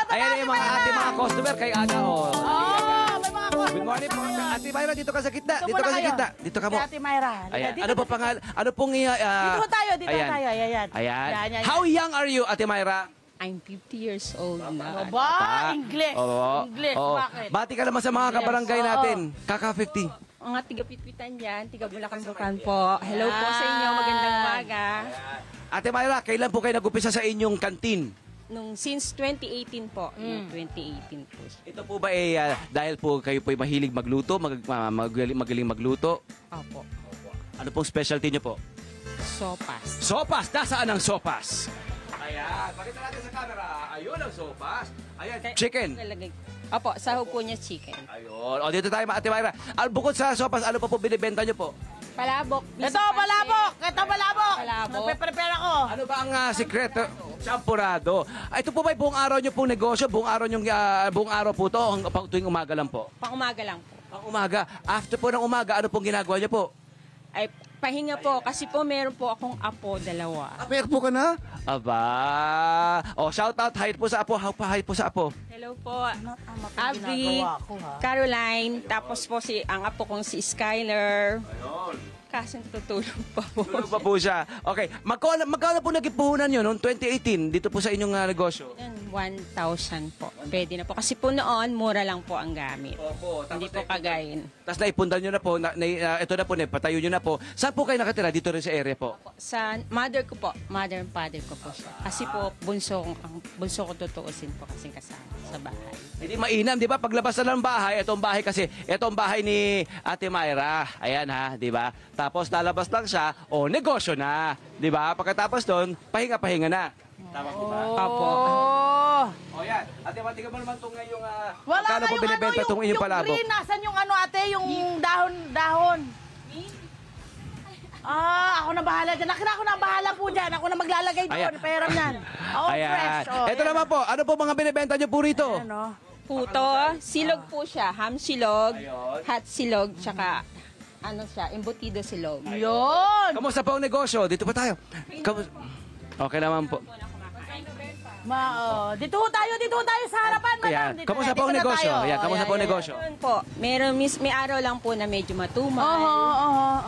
Ayan yung mga ating mga customer kay Aga. Oh, may mga customer. good morning po. Ate Myra, dito ka sa gitna. Dito ka sa gitna. Dito ka mo. Ate Myra. Ayan. Ano po pangalan? Ano pong... Dito tayo, dito ayan. tayo. Ayan. Ayan. How young are you, Ate Myra? I'm 50 years old na. Aba, English. English, bakit? Bati ka naman sa mga kabarangay natin. Kaka 50. Mga tiga-pitpitan dyan, tiga-Bulacan po. Hello po sa inyo, magandang umaga. Ate Myra, kailan po kayo nag-upisa sa inyong kantin? Since 2018 po. 2018 po. Ito po ba dahil po kayo po mahilig magluto, magaling magluto? Opo. Ano pong specialty nyo po? Sopas. Sopas! Nasaan ang sopas? Ayan, pakita natin sa camera. Ayun ang sopas. Ayan, chicken. Opo, sahog po niya chicken. Ayun. O, dito tayo, Ate Myra. Bukod sa sopas, ano pa po binibenta nyo po? Palabok. Ito, palabok. Ito, palabok. Palabok. Nagpe-prepare ako. Ano ba ang sikreto? Champurado. Ito po ba buong araw nyo pong negosyo? Buong araw po to? Tuwing umaga lang po? Pang umaga lang po. Pang umaga. After po ng umaga, ano pong ginagawa nyo po? Ay, pahinga po kasi po meron po akong apo, 2. Meron po ka na? Aba. O, shout out. Hi po sa apo. Hi po sa apo. Hello po. Abby, Caroline, tapos po ang apo kong si Skyler. Ayun. Kasi tutulong pa po. Tulog pa po siya. Okay. Magkano po nag-ipuhunan nyo noong 2018 dito po sa inyong negosyo? 1,000 po. Pwede na po. Kasi po noon, mura lang po ang gamit. Opo. Hindi po kagayin. Tapos naipundan nyo na po, ito na po, patayo nyo na po. Saan po kayo nakatira? Dito rin sa area po? Sa mother ko po, mother and father ko po siya. Kasi po, bunso ko tutuusin po kasing kasama sa bahay. Hindi mainam, di ba? Paglabas na ng bahay, itong bahay kasi, itong bahay ni Ate Myra. Ayan ha, di ba? Tapos lalabas lang siya, negosyo na. Di ba? Pagkatapos doon, pahinga-pahinga na. Tama po ba? Opo. O yan. Ate, matiga mo naman itong ngayong... Wala magkano po binibenta itong inyong palabok? Yung green, nasan yung ate, yung dahon. Ako na bahala dyan. Ako na bahala po dyan. Ako na maglalagay doon. Pairam yan. Fresh. Ito naman po. Ano po mga binibenta nyo po rito? Puto, silog po siya. Ham silog, hot silog, tsaka embutido silog. Yun. Kamusta po ang negosyo? Dito pa tayo. Okay naman po. Dito tayo sa harapan, madam. Kamusta po ang negosyo? Kamusta po ang negosyo? Yun po, may araw lang po na medyo matumal.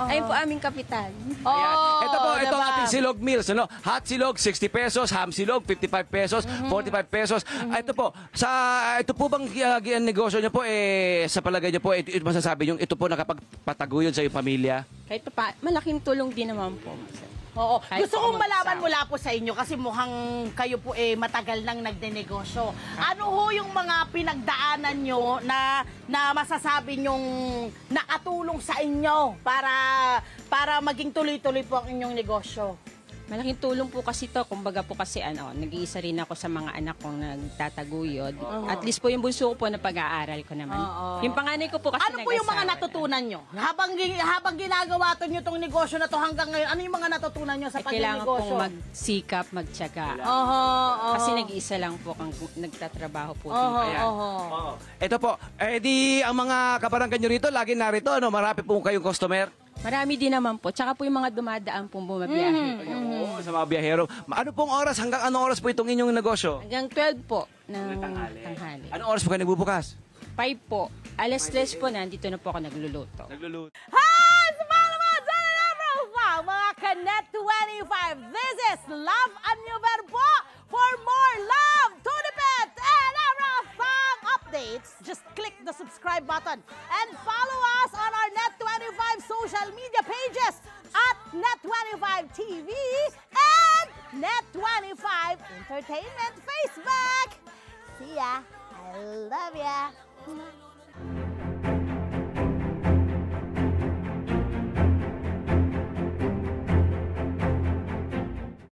Ayun po aming kapitan. Ito po, ito ang ating silog meals. Hot silog, 60 pesos. Ham silog, 55 pesos. 45 pesos. Ito po bang negosyo nyo po, sa palagay nyo po, ito masasabi nyo, ito po nakapagpataguyod sa iyong pamilya? Kahit pa, malaking tulong din naman po. Oo. Gusto kong malaman mula po sa inyo kasi mukhang kayo po matagal nang nagdenegosyo. Ano ho yung mga pinagdaanan nyo na masasabi nyong nakatulong sa inyo para maging tuloy-tuloy po ang inyong negosyo? Malaking tulong po kasi to, kumbaga po kasi nag-iisa rin ako sa mga anak kong nagtataguyod. At least po yung bunso ko po na pag-aaral ko naman. Yung panganay ko po kasi ano po yung mga natutunan nyo? Habang ginagawa to nyo tong negosyo na to hanggang ngayon, ano yung mga natutunan nyo sa pag-negosyo? Kailangan pong magsikap, magtiyaga. Kasi nag-iisa lang po kang nagtatrabaho po. Ito po, di ang mga kabarangay nyo rito, lagi narito, marami po kayong customer. Marami din naman po. Tsaka po yung mga dumadaan pong bumabiyahe. Sa mga biyahero. Ano pong oras? Hanggang anong oras po itong inyong negosyo? Hanggang 12 po ng tanghali. Anong oras po kayo nagbubukas? 5 po. Alas 3 po, nandito na po ako nagluluto. Hi! Sumalabas sa profile, mga Kanet 25. This is Love Annuver po. For more love, Tunipet, and Arafang updates, just click the subscribe button and follow us on our Net25 social media pages at Net25 TV and Net25 Entertainment Facebook. See ya. I love ya.